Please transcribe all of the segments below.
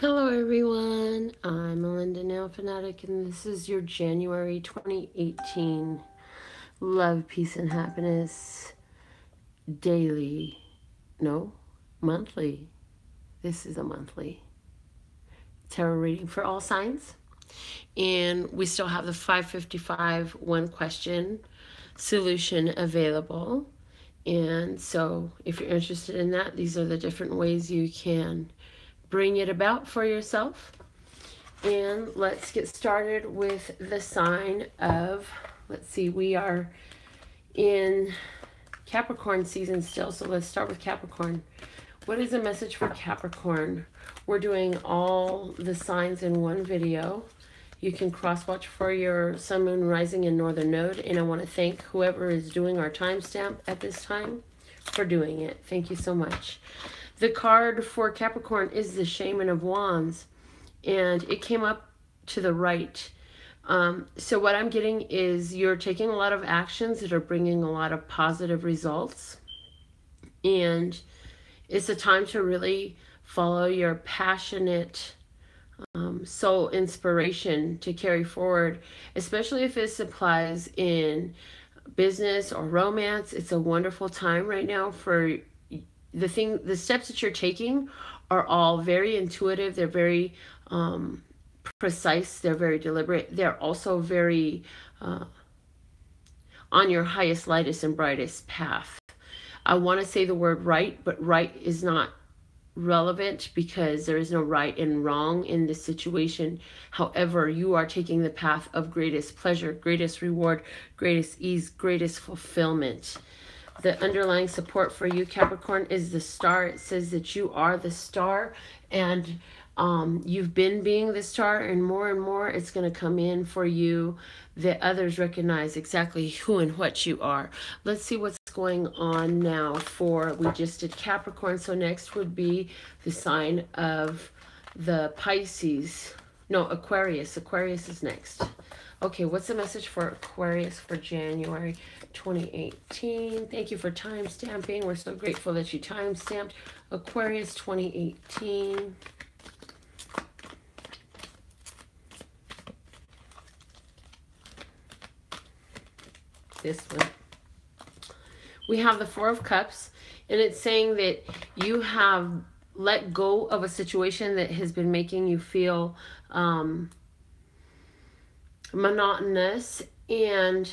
Hello everyone, I'm Melinda, NailFanatic, and this is your January 2018 Love, Peace, and Happiness daily, no, monthly. This is a monthly tarot reading for all signs. And we still have the 555 one question solution available. And so if you're interested in that, these are the different ways you can bring it about for yourself. And let's get started with the sign of, let's see, we are in Capricorn season still, so let's start with Capricorn. What is the message for Capricorn? We're doing all the signs in one video. You can cross-watch for your Sun, Moon, Rising, and Northern Node, and I want to thank whoever is doing our timestamp at this time for doing it. Thank you so much. The card for Capricorn is the Shaman of Wands, and it came up to the right. So what I'm getting is you're taking a lot of actions that are bringing a lot of positive results, and it's a time to really follow your passionate soul inspiration to carry forward, especially if this applies in business or romance. It's a wonderful time right now for the steps that you're taking are all very intuitive. They're very precise. They're very deliberate. They're also very on your highest, lightest, and brightest path. I want to say the word right, but right is not relevant because there is no right and wrong in this situation. However, you are taking the path of greatest pleasure, greatest reward, greatest ease, greatest fulfillment. The underlying support for you, Capricorn, is the star. It says that you are the star, and you've been being the star, and more it's going to come in for you that others recognize exactly who and what you are. Let's see what's going on now for, we just did Capricorn, so next would be the sign of the Pisces. No, Aquarius. Aquarius is next. Okay, what's the message for Aquarius for January 2018? Thank you for time stamping. We're so grateful that you time stamped Aquarius 2018. This one. We have the Four of Cups, and it's saying that you have let go of a situation that has been making you feel monotonous, and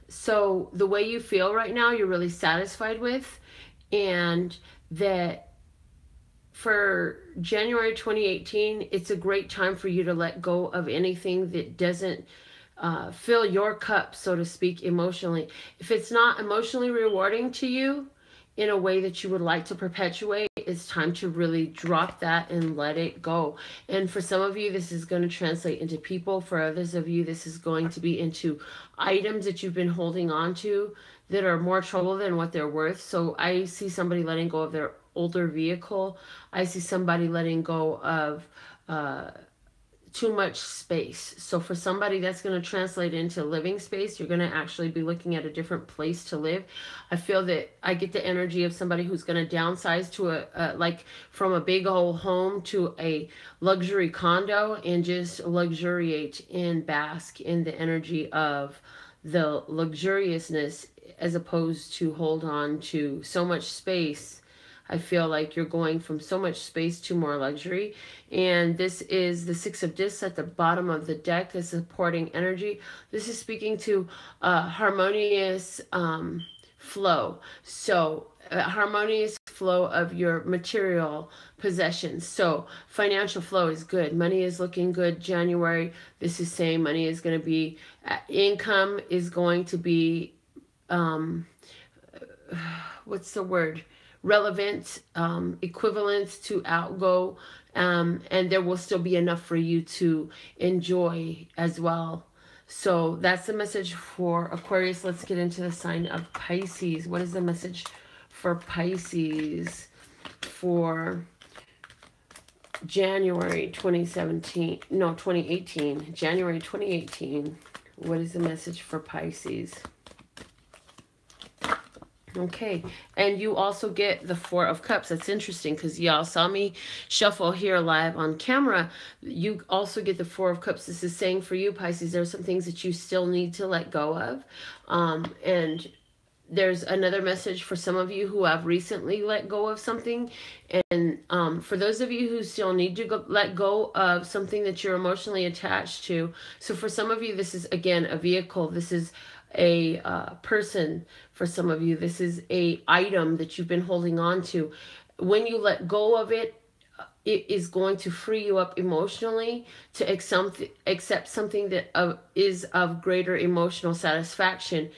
so the way you feel right now you're really satisfied with, and that for January 2018 it's a great time for you to let go of anything that doesn't fill your cup, so to speak, emotionally. If it's not emotionally rewarding to you in a way that you would like to perpetuate, it's time to really drop that and let it go. And for some of you, this is going to translate into people. For others of you, this is going to be into items that you've been holding on to that are more trouble than what they're worth. So I see somebody letting go of their older vehicle. I see somebody letting go of too much space. So for somebody, that's going to translate into living space. You're going to actually be looking at a different place to live. I feel that I get the energy of somebody who's going to downsize to a like from a big old home to a luxury condo and just luxuriate and bask in the energy of the luxuriousness, as opposed to hold on to so much space. I feel like you're going from so much space to more luxury. And this is the Six of Discs at the bottom of the deck, the supporting energy. This is speaking to harmonious flow. So harmonious flow of your material possessions. So financial flow is good. Money is looking good. January, this is saying money is going to be, income is going to be, what's the word? Relevant, equivalent to outgo, and there will still be enough for you to enjoy as well. So that's the message for Aquarius. Let's get into the sign of Pisces. What is the message for Pisces for January 2017? No, 2018. January 2018. What is the message for Pisces? Okay, and you also get the Four of Cups. That's interesting because y'all saw me shuffle here live on camera. You also get the Four of Cups. This is saying for you, Pisces, there are some things that you still need to let go of. And there's another message for some of you who have recently let go of something. And for those of you who still need to let go of something that you're emotionally attached to. So for some of you, this is, again, a vehicle. This is a person. For some of you, this is a item that you've been holding on to. When you let go of it, it is going to free you up emotionally to accept something that is of greater emotional satisfaction.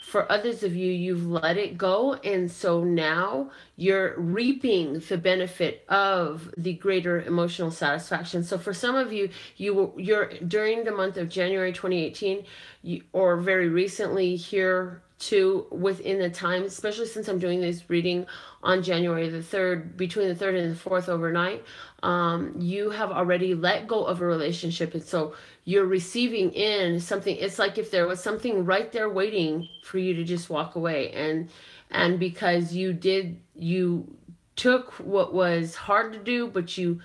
For others of you, you've let it go, and so now you're reaping the benefit of the greater emotional satisfaction. So for some of you, you're during the month of January 2018, or very recently here too, within the time, especially since I'm doing this reading on January the 3rd, between the 3rd and the 4th overnight, you have already let go of a relationship. And so you're receiving in something. It's like if there was something right there waiting for you to just walk away. And because you took what was hard to do, but you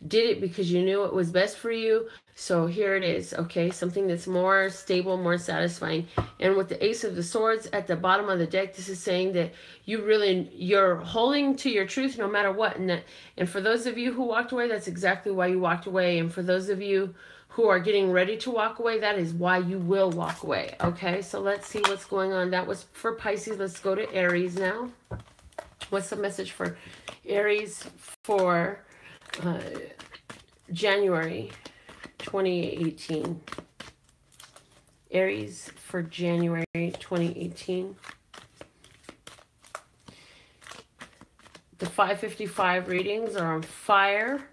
did it because you knew it was best for you. So here it is, okay? Something that's more stable, more satisfying. And with the Ace of the Swords at the bottom of the deck, this is saying that you're holding to your truth no matter what. And for those of you who walked away, that's exactly why you walked away. And for those of you who are getting ready to walk away, that is why you will walk away, okay? So let's see what's going on. That was for Pisces. Let's go to Aries now. What's the message for Aries for January 2018? Aries for January 2018. The 555 readings are on fire.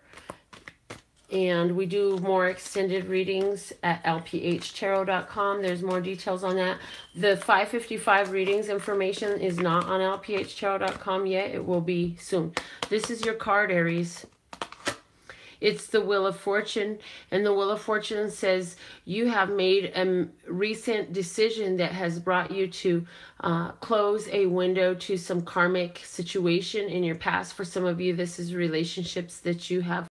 And we do more extended readings at LPHtarot.com. There's more details on that. The 555 readings information is not on LPHtarot.com yet. It will be soon. This is your card, Aries. It's the Wheel of Fortune. And the Wheel of Fortune says you have made a recent decision that has brought you to close a window to some karmic situation in your past. For some of you, this is relationships that you have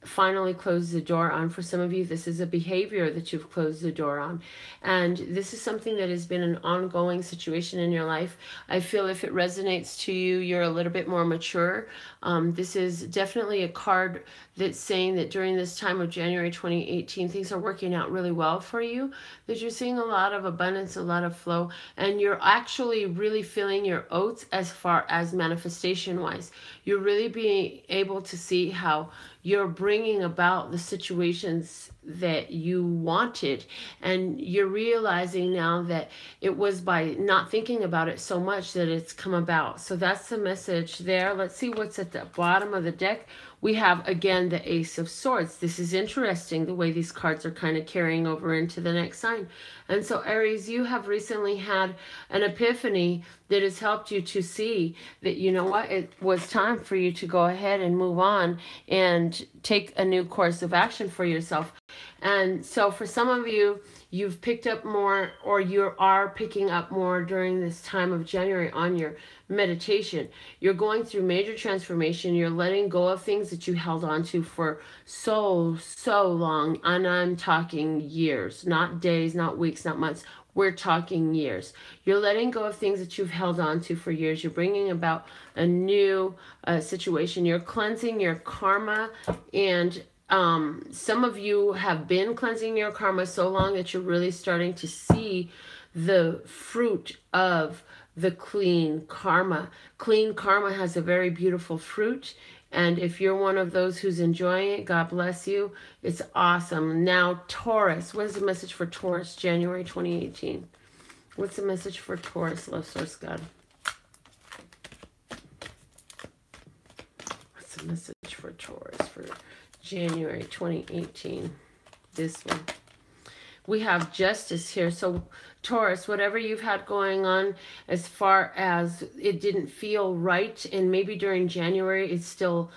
finally closed the door on. For some of you, this is a behavior that you've closed the door on. And this is something that has been an ongoing situation in your life. I feel if it resonates to you, you're a little bit more mature. This is definitely a card that's saying that during this time of January 2018, things are working out really well for you, that you're seeing a lot of abundance, a lot of flow, and you're actually really feeling your oats as far as manifestation wise. You're really being able to see how you're bringing about the situations that you wanted, and you're realizing now that it was by not thinking about it so much that it's come about. So that's the message there. Let's see what's at the bottom of the deck. We have, again, the Ace of Swords. This is interesting, the way these cards are kind of carrying over into the next sign. And so, Aries, you have recently had an epiphany that has helped you to see that, you know what, it was time for you to go ahead and move on and take a new course of action for yourself. And so for some of you, you've picked up more, or you are picking up more during this time of January on your meditation. You're going through major transformation. You're letting go of things that you held on to for so long. And I'm talking years, not days, not weeks, not months. We're talking years. You're letting go of things that you've held on to for years. You're bringing about a new situation. You're cleansing your karma, and some of you have been cleansing your karma so long that you're really starting to see the fruit of the clean karma. Clean karma has a very beautiful fruit. And if you're one of those who's enjoying it, God bless you. It's awesome. Now, Taurus. What is the message for Taurus, January 2018? What's the message for Taurus, Love Source God? What's the message for Taurus for January 2018? This one. We have Justice here. So Taurus, whatever you've had going on as far as it didn't feel right, and maybe during January it's still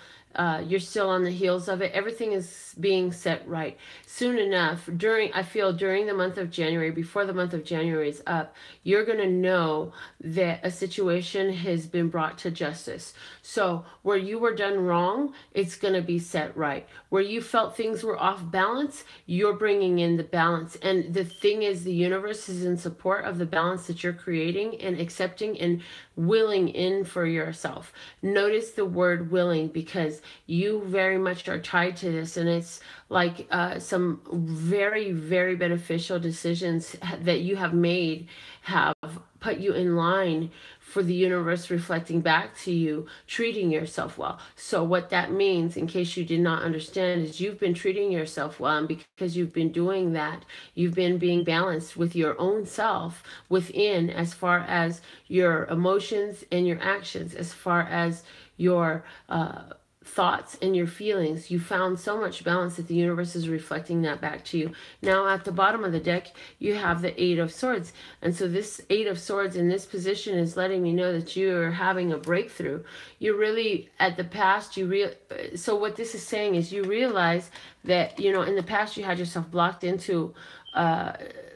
you're still on the heels of it. Everything is being set right. Soon enough, I feel during the month of January, before the month of January is up, you're going to know that a situation has been brought to justice. So where you were done wrong, it's going to be set right. Where you felt things were off balance, you're bringing in the balance. And the thing is, the universe is in support of the balance that you're creating and accepting and willing in for yourself. Notice the word willing, because you very much are tied to this, and it's like some very, very beneficial decisions that you have made have put you in line for the universe reflecting back to you, treating yourself well. So what that means, in case you did not understand, is you've been treating yourself well, and because you've been doing that, you've been being balanced with your own self within, as far as your emotions and your actions, as far as your thoughts and your feelings. You found so much balance that the universe is reflecting that back to you. Now at the bottom of the deck, you have the Eight of Swords. And so this Eight of Swords in this position is letting me know that you are having a breakthrough. You're really, at the past, so what this is saying is you realize that, in the past you had yourself blocked into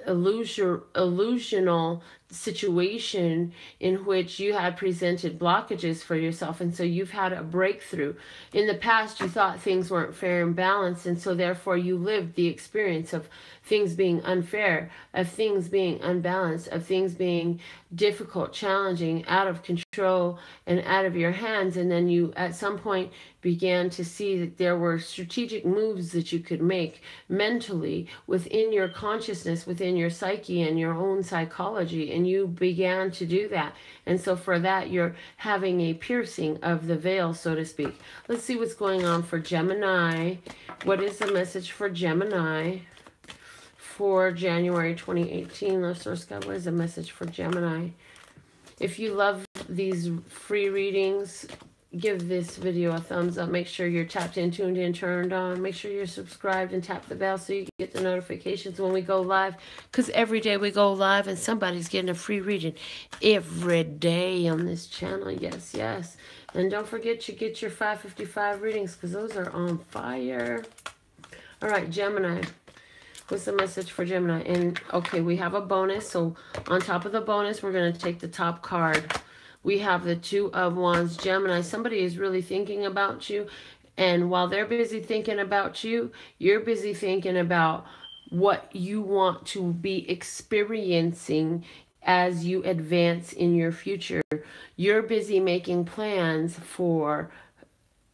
illusional situation in which you had presented blockages for yourself, and so you've had a breakthrough. In the past, you thought things weren't fair and balanced, and so therefore you lived the experience of things being unfair, of things being unbalanced, of things being difficult, challenging, out of control, and out of your hands. And then you, at some point, began to see that there were strategic moves that you could make mentally within your consciousness, within your psyche and your own psychology, and you began to do that. And so for that, you're having a piercing of the veil, so to speak. Let's see what's going on for Gemini. What is the message for Gemini for January 2018? Love Source God, what is the message for Gemini? If you love these free readings, give this video a thumbs up. Make sure you're tapped in, tuned in, turned on. Make sure you're subscribed and tap the bell so you get the notifications when we go live. Because every day we go live and somebody's getting a free reading every day on this channel. Yes, yes. And don't forget you get your 555 readings, because those are on fire. All right, Gemini. What's the message for Gemini? And okay, we have a bonus. So on top of the bonus, we're going to take the top card. We have the Two of Wands. Gemini, somebody is really thinking about you. And while they're busy thinking about you, you're busy thinking about what you want to be experiencing as you advance in your future. You're busy making plans for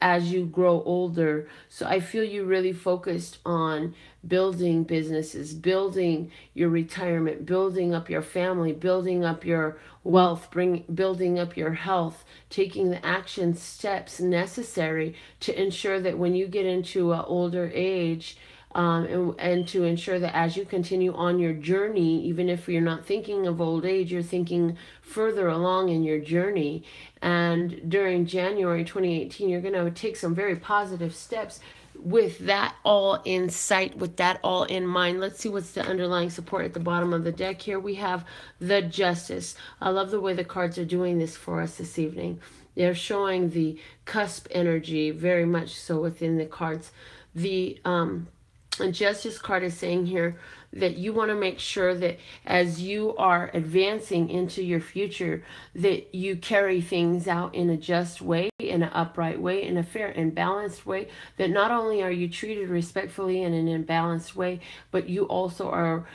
as you grow older. So I feel you really focused on building businesses, building your retirement, building up your family, building up your wealth, building up your health, taking the action steps necessary to ensure that when you get into an older age, and to ensure that as you continue on your journey, even if you're not thinking of old age, you're thinking further along in your journey. And during January 2018, you're going to take some very positive steps with that all in sight, with that all in mind. Let's see what's the underlying support at the bottom of the deck. Here we have the Justice. I love the way the cards are doing this for us this evening. They're showing the cusp energy very much so within the cards. The Justice card is saying here that you want to make sure that as you are advancing into your future, that you carry things out in a just way, in an upright way, in a fair and balanced way, that not only are you treated respectfully in an imbalanced way, but you also are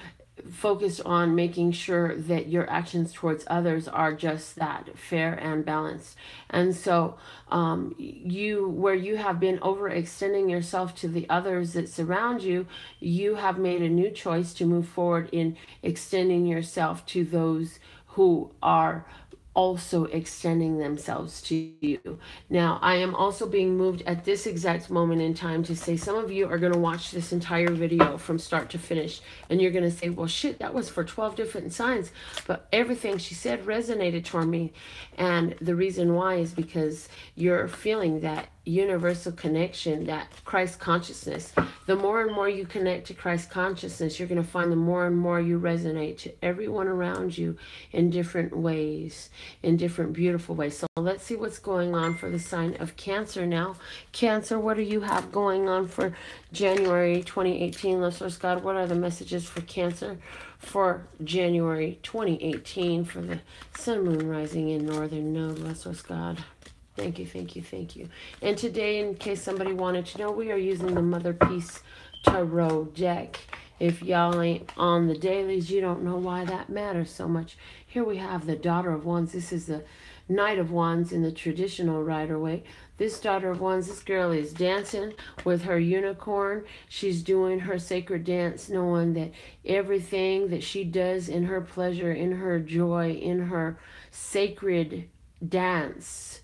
focused on making sure that your actions towards others are just that, fair and balanced. And so where you have been overextending yourself to the others that surround you, you have made a new choice to move forward in extending yourself to those who are also extending themselves to you. Now, I am also being moved at this exact moment in time to say some of you are going to watch this entire video from start to finish, and you're going to say, well, shit, that was for 12 different signs, but everything she said resonated toward me. And the reason why is because you're feeling that universal connection, that Christ consciousness. The more and more you connect to Christ consciousness, you're going to find the more and more you resonate to everyone around you in different ways, in different beautiful ways. So let's see what's going on for the sign of Cancer now. Cancer, what do you have going on for January 2018? Let's source God, what are the messages for Cancer for January 2018 for the sun, moon, rising in northern node? Let's source God. Thank you, thank you, thank you. And today, in case somebody wanted to know, we are using the Mother Peace Tarot deck. If y'all ain't on the dailies, you don't know why that matters so much. Here we have the Daughter of Wands. This is the Knight of Wands in the traditional Rider-Waite. This Daughter of Wands, this girl is dancing with her unicorn. She's doing her sacred dance, knowing that everything that she does in her pleasure, in her joy, in her sacred dance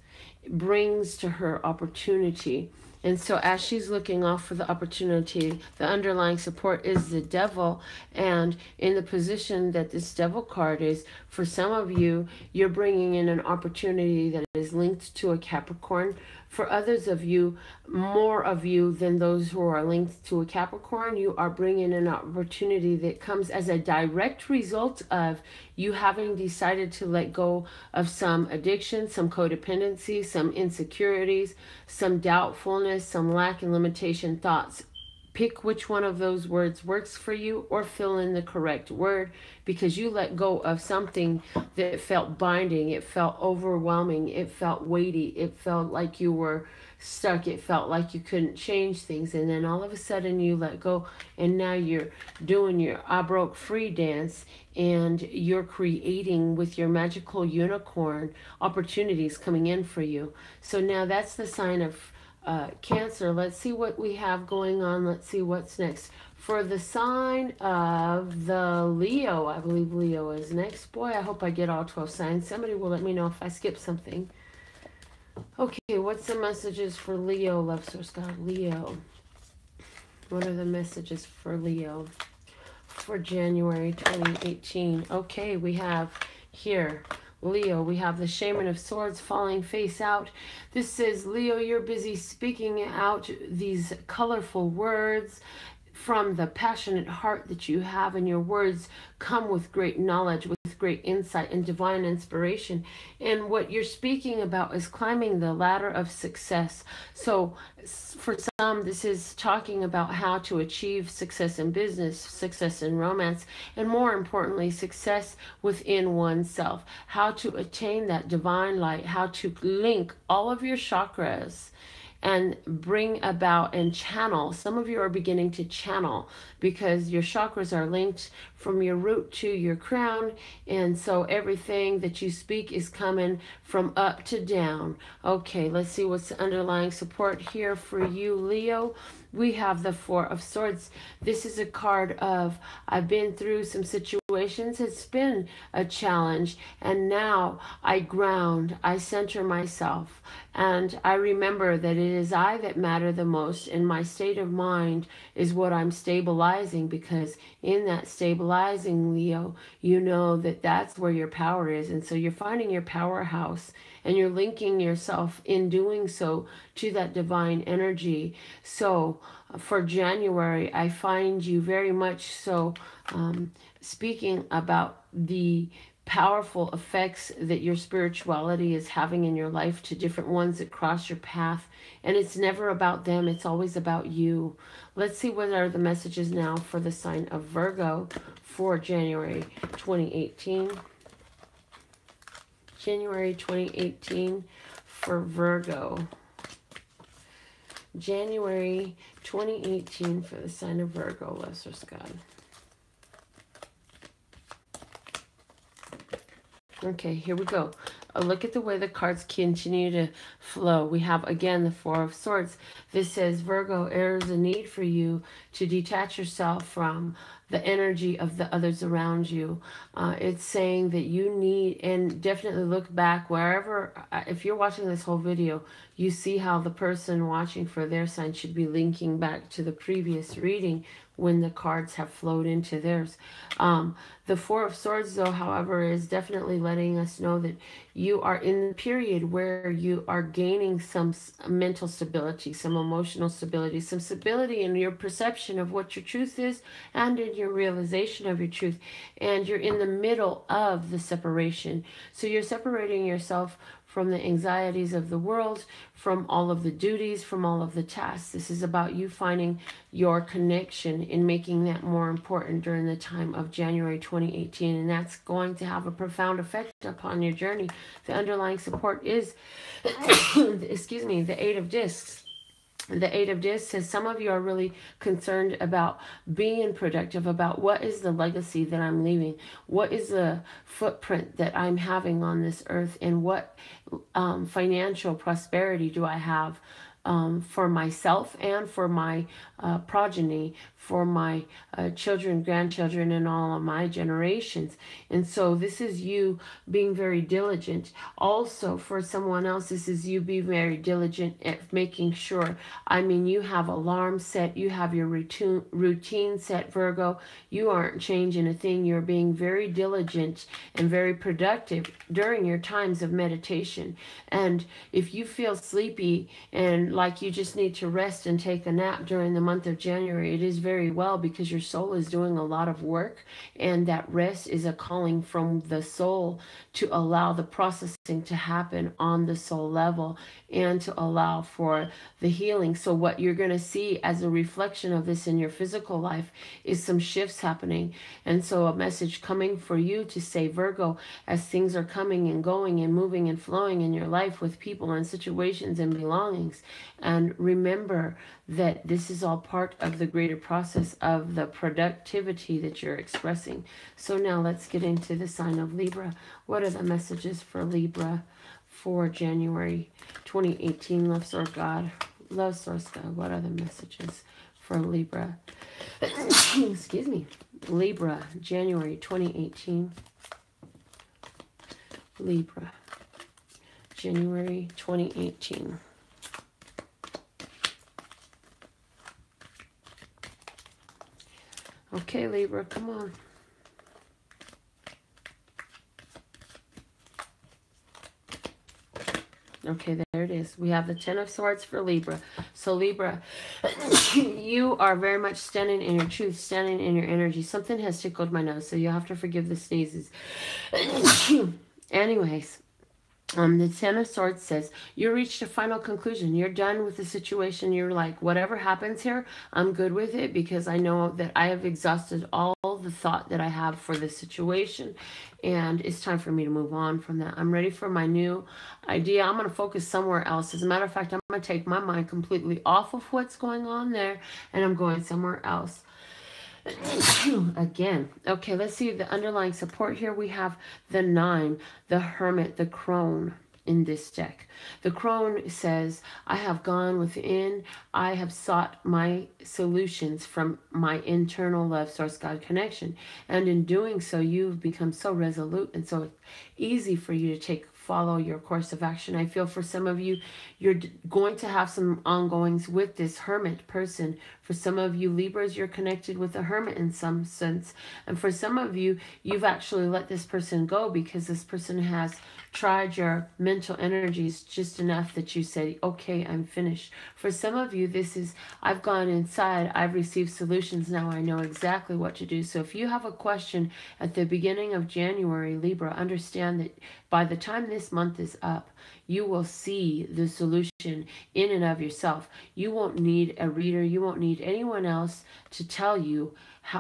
brings to her opportunity. And so as she's looking off for the opportunity, the underlying support is the Devil. And in the position that this Devil card is, for some of you, you're bringing in an opportunity that is linked to a Capricorn. For others of you, more of you than those who are linked to a Capricorn, you are bringing an opportunity that comes as a direct result of you having decided to let go of some addiction, some codependency, some insecurities, some doubtfulness, some lack and limitation thoughts. Pick which one of those words works for you, or fill in the correct word, because you let go of something that felt binding, it felt overwhelming, it felt weighty, it felt like you were stuck, it felt like you couldn't change things, and then all of a sudden you let go, and now you're doing your I broke free dance, and you're creating with your magical unicorn opportunities coming in for you. So now that's the sign of Cancer. Let's see what we have going on. Let's see what's next. For the sign of the Leo, I believe Leo is next. Boy, I hope I get all 12 signs. Somebody will let me know if I skip something. Okay, what's the messages for Leo, love source God? Leo. What are the messages for Leo for January 2018? Okay, we have here Leo, we have the Shaman of Swords falling face out. This says, Leo, you're busy speaking out these colorful words from the passionate heart that you have, and your words come with great knowledge, with great insight and divine inspiration. And what you're speaking about is climbing the ladder of success. So for some, this is talking about how to achieve success in business, success in romance, and more importantly, success within oneself. How to attain that divine light, how to link all of your chakras and bring about and channel. Some of you are beginning to channel because your chakras are linked from your root to your crown, and so everything that you speak is coming from up to down. Okay, let's see what's the underlying support here for you, Leo. We have the Four of Swords. This is a card of, I've been through some situations. It's been a challenge, and now I ground, I center myself, and I remember that it is I that matter the most, and my state of mind is what I'm stabilizing, because in that stabilizing, Leo, you know that that's where your power is. And so you're finding your powerhouse, and you're linking yourself in doing so to that divine energy. So for January, I find you very much so speaking about the powerful effects that your spirituality is having in your life to different ones that cross your path. And it's never about them, it's always about you. Let's see what are the messages now for the sign of Virgo for January 2018. January 2018 for Virgo. January 2018 for the sign of Virgo, lesser God. Okay, here we go. Look at the way the cards continue to flow. We have, again, the Four of Swords. This says, Virgo, there is a need for you to detach yourself from the energy of the others around you. It's saying that you need, and definitely look back wherever, if you're watching this whole video, you see how the person watching for their sign should be linking back to the previous reading when the cards have flowed into theirs. The Four of Swords, though, however, is definitely letting us know that you are in the period where you are gaining some mental stability, some emotional stability, some stability in your perception of what your truth is and in your realization of your truth. And you're in the middle of the separation. So you're separating yourself from the anxieties of the world, from all of the duties, from all of the tasks. This is about you finding your connection and making that more important during the time of January 2018. And that's going to have a profound effect upon your journey. The underlying support is, excuse me, the Eight of Discs. The Eight of Discs says some of you are really concerned about being productive, about what is the legacy that I'm leaving, what is the footprint that I'm having on this earth, and what financial prosperity do I have for myself and for my progeny, for my children, grandchildren, and all of my generations. And so this is you being very diligent. Also, for someone else, this is you being very diligent at making sure. I mean, you have alarms set, you have your routine set, Virgo. You aren't changing a thing. You're being very diligent and very productive during your times of meditation. And if you feel sleepy and like you just need to rest and take a nap during the month of January, it is very well, because your soul is doing a lot of work, and that rest is a calling from the soul to allow the processing to happen on the soul level and to allow for the healing. So what you're going to see as a reflection of this in your physical life is some shifts happening. And so a message coming for you to say, Virgo, as things are coming and going and moving and flowing in your life with people and situations and belongings. And remember that this is all part of the greater process of the productivity that you're expressing. So now let's get into the sign of Libra. What are the messages for Libra for January 2018? Love Source God. Love Source God. What are the messages for Libra? Excuse me. Libra, January 2018. Libra, January 2018. Okay, Libra, come on. Okay, there it is. We have the Ten of Swords for Libra. So Libra, you are very much standing in your truth, standing in your energy. Something has tickled my nose, so you have to forgive the sneezes. Anyways, the Ten of Swords says you reached a final conclusion. You're done with the situation. You're like, whatever happens here, I'm good with it, because I know that I have exhausted all the thought that I have for this situation, and it's time for me to move on from that. I'm ready for my new idea. I'm going to focus somewhere else. As a matter of fact, I'm going to take my mind completely off of what's going on there, and I'm going somewhere else. Again. Okay, let's see the underlying support here. We have the Nine, the Hermit, the Crone in this deck. The Crone says, I have gone within. I have sought my solutions from my internal love source God connection. And in doing so, you've become so resolute and so easy for you to follow your course of action. I feel for some of you, you're going to have some ongoings with this Hermit person. For some of you Libras, you're connected with a Hermit in some sense. And for some of you, you've actually let this person go because this person has tried your mental energies just enough that you said, okay, I'm finished. For some of you, this is, I've gone inside, I've received solutions, now I know exactly what to do. So if you have a question at the beginning of January, Libra, understand that by the time this month is up, you will see the solution in and of yourself. You won't need a reader. You won't need anyone else to tell you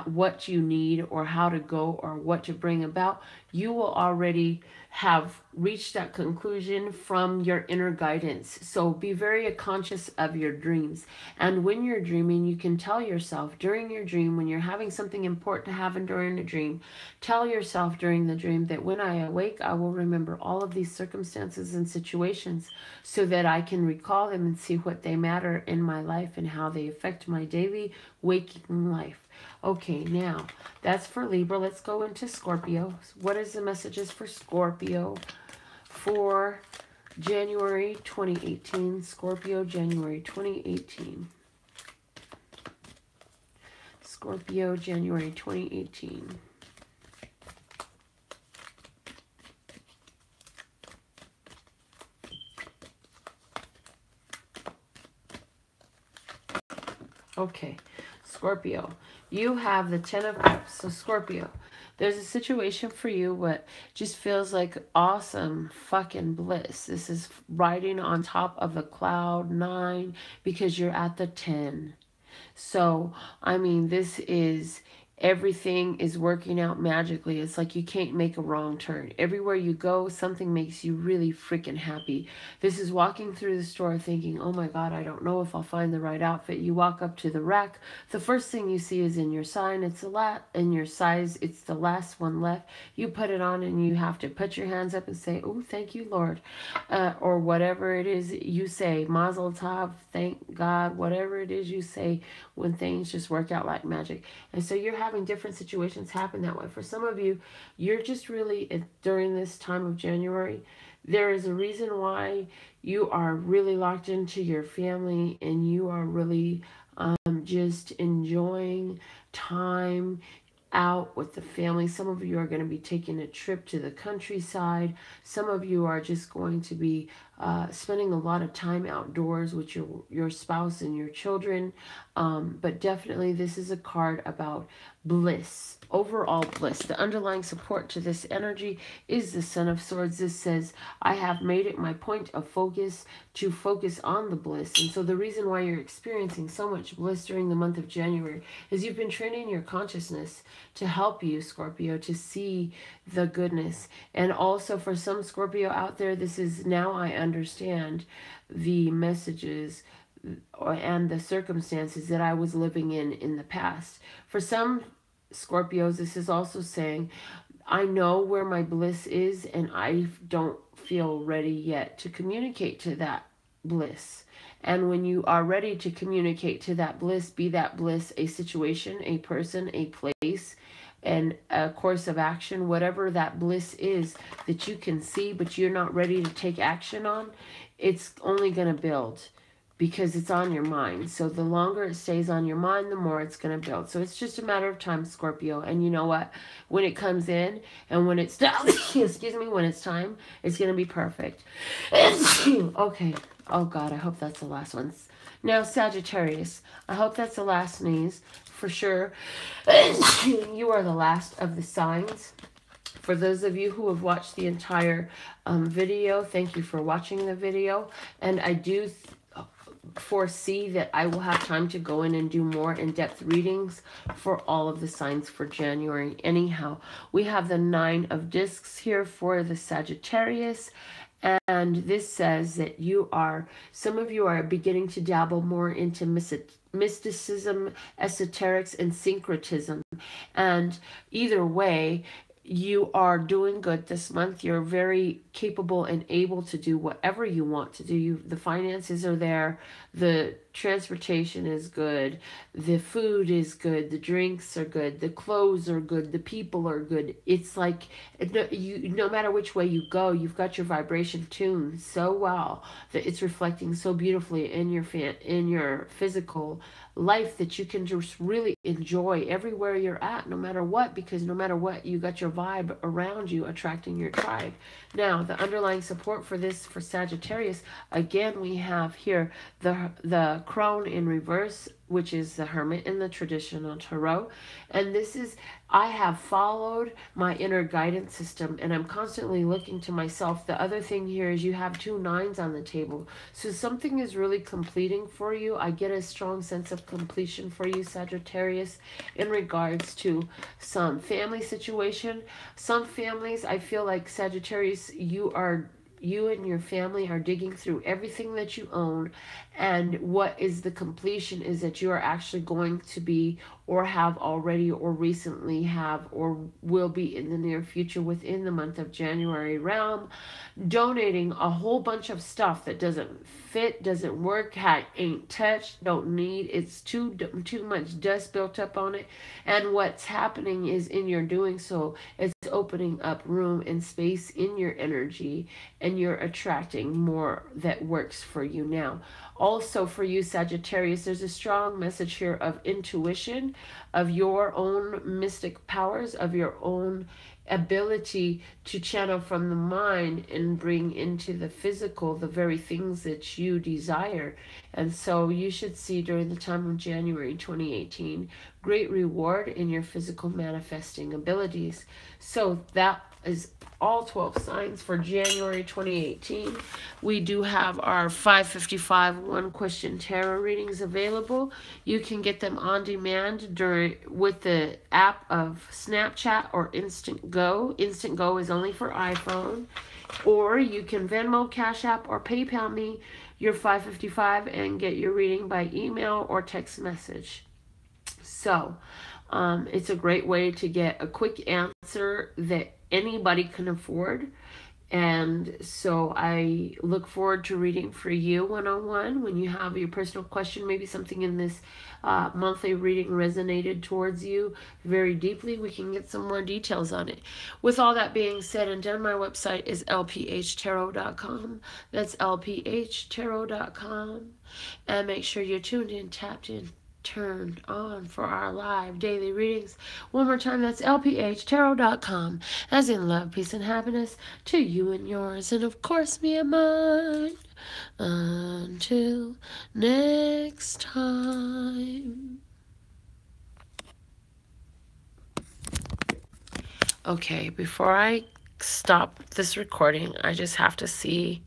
what you need or how to go or what to bring about. You will already have reached that conclusion from your inner guidance. So be very conscious of your dreams. And when you're dreaming, you can tell yourself during your dream, when you're having something important to happen during the dream, tell yourself during the dream that when I awake, I will remember all of these circumstances and situations so that I can recall them and see what they matter in my life and how they affect my daily waking life. Okay, now that's for Libra. Let's go into Scorpio. What is the messages for Scorpio for January 2018? Scorpio, January 2018. Scorpio, January 2018. Okay, Scorpio, you have the 10 of Cups. So Scorpio, there's a situation for you what just feels like awesome fucking bliss. This is riding on top of the cloud 9 because you're at the 10. So, I mean, this is everything is working out magically. It's like you can't make a wrong turn. Everywhere you go, something makes you really freaking happy. This is walking through the store thinking, oh my God, I don't know if I'll find the right outfit. You walk up to the rack. The first thing you see is in your sign. It's a lot in your size. It's the last one left. You put it on and you have to put your hands up and say, oh, thank you, Lord. Or whatever it is you say, Mazel Tov, thank God, whatever it is you say when things just work out like magic. And so you're having different situations happen that way. For some of you, you're just really, during this time of January, there is a reason why you are really locked into your family and you are really just enjoying time out with the family. Some of you are going to be taking a trip to the countryside. Some of you are just going to be spending a lot of time outdoors with your spouse and your children. But definitely this is a card about bliss, overall bliss. The underlying support to this energy is the Son of Swords. This says, I have made it my point of focus to focus on the bliss. And so the reason why you're experiencing so much bliss during the month of January is you've been training your consciousness to help you, Scorpio, to see the goodness. And also for some Scorpio out there, this is now I understand the messages and the circumstances that I was living in the past. For some Scorpios, this is also saying, I know where my bliss is and I don't feel ready yet to communicate to that bliss. And when you are ready to communicate to that bliss, be that bliss a situation, a person, a place, and a course of action, whatever that bliss is that you can see but you're not ready to take action on, it's only going to build because it's on your mind. So the longer it stays on your mind, the more it's going to build. So it's just a matter of time, Scorpio. And you know what? When it comes in and when it's done, excuse me, when it's time, it's going to be perfect. Okay. Oh God, I hope that's the last one. Now, Sagittarius, I hope that's the last sneeze for sure. You are the last of the signs. For those of you who have watched the entire video, thank you for watching the video. And I do foresee that I will have time to go in and do more in-depth readings for all of the signs for January. Anyhow, we have the 9 of discs here for the Sagittarius. And this says that some of you are beginning to dabble more into mysticism, esoterics, and syncretism. And either way, you are doing good this month. You're very capable and able to do whatever you want to do. The finances are there. The transportation is good. The food is good. The drinks are good. The clothes are good. The people are good. It's like no matter which way you go, you've got your vibration tuned so well that it's reflecting so beautifully in your physical life that you can just really enjoy everywhere you're at, no matter what, because no matter what, you got your vibe around you attracting your tribe. Now, the underlying support for this, for Sagittarius, again, we have here the crone in reverse, which is the Hermit in the traditional tarot. And this is, I have followed my inner guidance system and I'm constantly looking to myself. The other thing here is you have 2 9s on the table. So something is really completing for you. I get a strong sense of completion for you, Sagittarius, in regards to some family situation. Some families, I feel like Sagittarius, you are you and your family are digging through everything that you own, and what is the completion is that you are actually going to be, or have already, or recently have, or will be in the near future within the month of January realm, donating a whole bunch of stuff that doesn't fit, doesn't work, ain't touched, don't need, it's too much dust built up on it. And what's happening is, in your doing so, it's opening up room and space in your energy, and you're attracting more that works for you now. Also, for you Sagittarius, there's a strong message here of intuition, of your own mystic powers, of your own ability to channel from the mind and bring into the physical the very things that you desire. And so you should see, during the time of January 2018, great reward in your physical manifesting abilities. So that is all 12 signs for January 2018. We do have our 555 one question tarot readings available. You can get them on demand with the app of Snapchat or Instant Go. Instant Go is only for iPhone. Or you can Venmo, Cash App, or PayPal me your 555 and get your reading by email or text message. So it's a great way to get a quick answer that anybody can afford. And so I look forward to reading for you one-on-one. When you have your personal question, maybe something in this monthly reading resonated towards you very deeply, we can get some more details on it. With all that being said and done, my website is LPHtarot.com. That's LPHtarot.com. And make sure you're tuned in, tapped in, turned on for our live daily readings. One more time, that's LPHtarot.com, as in love, peace, and happiness to you and yours, and of course me and mine. Until next time. Okay, before I stop this recording, I just have to see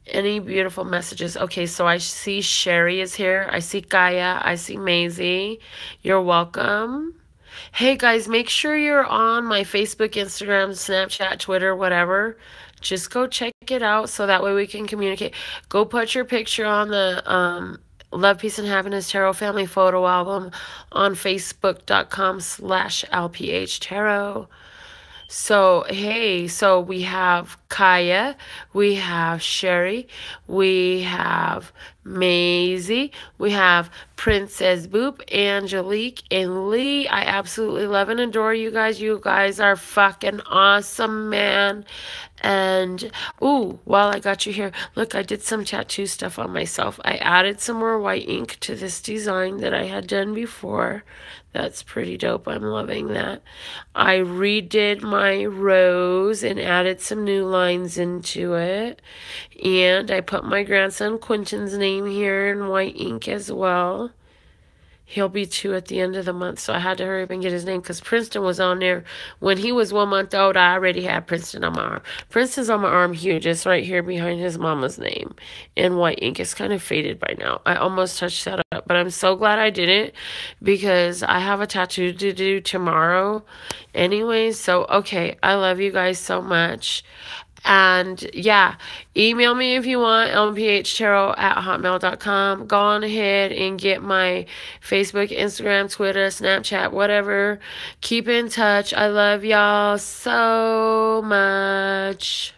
any beautiful messages. Okay, so I see Sherry is here. I see Gaia. I see Maisie. You're welcome. Hey guys, make sure you're on my Facebook, Instagram, Snapchat, Twitter, whatever. Just go check it out so that way we can communicate. Go put your picture on the Love, Peace, and Happiness Tarot Family Photo Album on Facebook.com/LPHtarot. So, hey, so we have Kaya, we have Sherry, we have Maisie, we have Princess Boop, Angelique, and Lee. I absolutely love and adore you guys. You guys are fucking awesome, man. And, ooh, while I got you here, look, I did some tattoo stuff on myself. I added some more white ink to this design that I had done before. That's pretty dope. I'm loving that. I redid my rose and added some new lines into it. And I put my grandson Quentin's name here in white ink as well. He'll be 2 at the end of the month, so I had to hurry up and get his name because Princeton was on there. When he was 1 month old, I already had Princeton on my arm. Princeton's on my arm here, just right here behind his mama's name in white ink. It's kind of faded by now. I almost touched that up, but I'm so glad I didn't because I have a tattoo to do tomorrow anyways. So, okay, I love you guys so much. And yeah, email me if you want, lphtarot@hotmail.com. Go on ahead and get my Facebook, Instagram, Twitter, Snapchat, whatever. Keep in touch. I love y'all so much.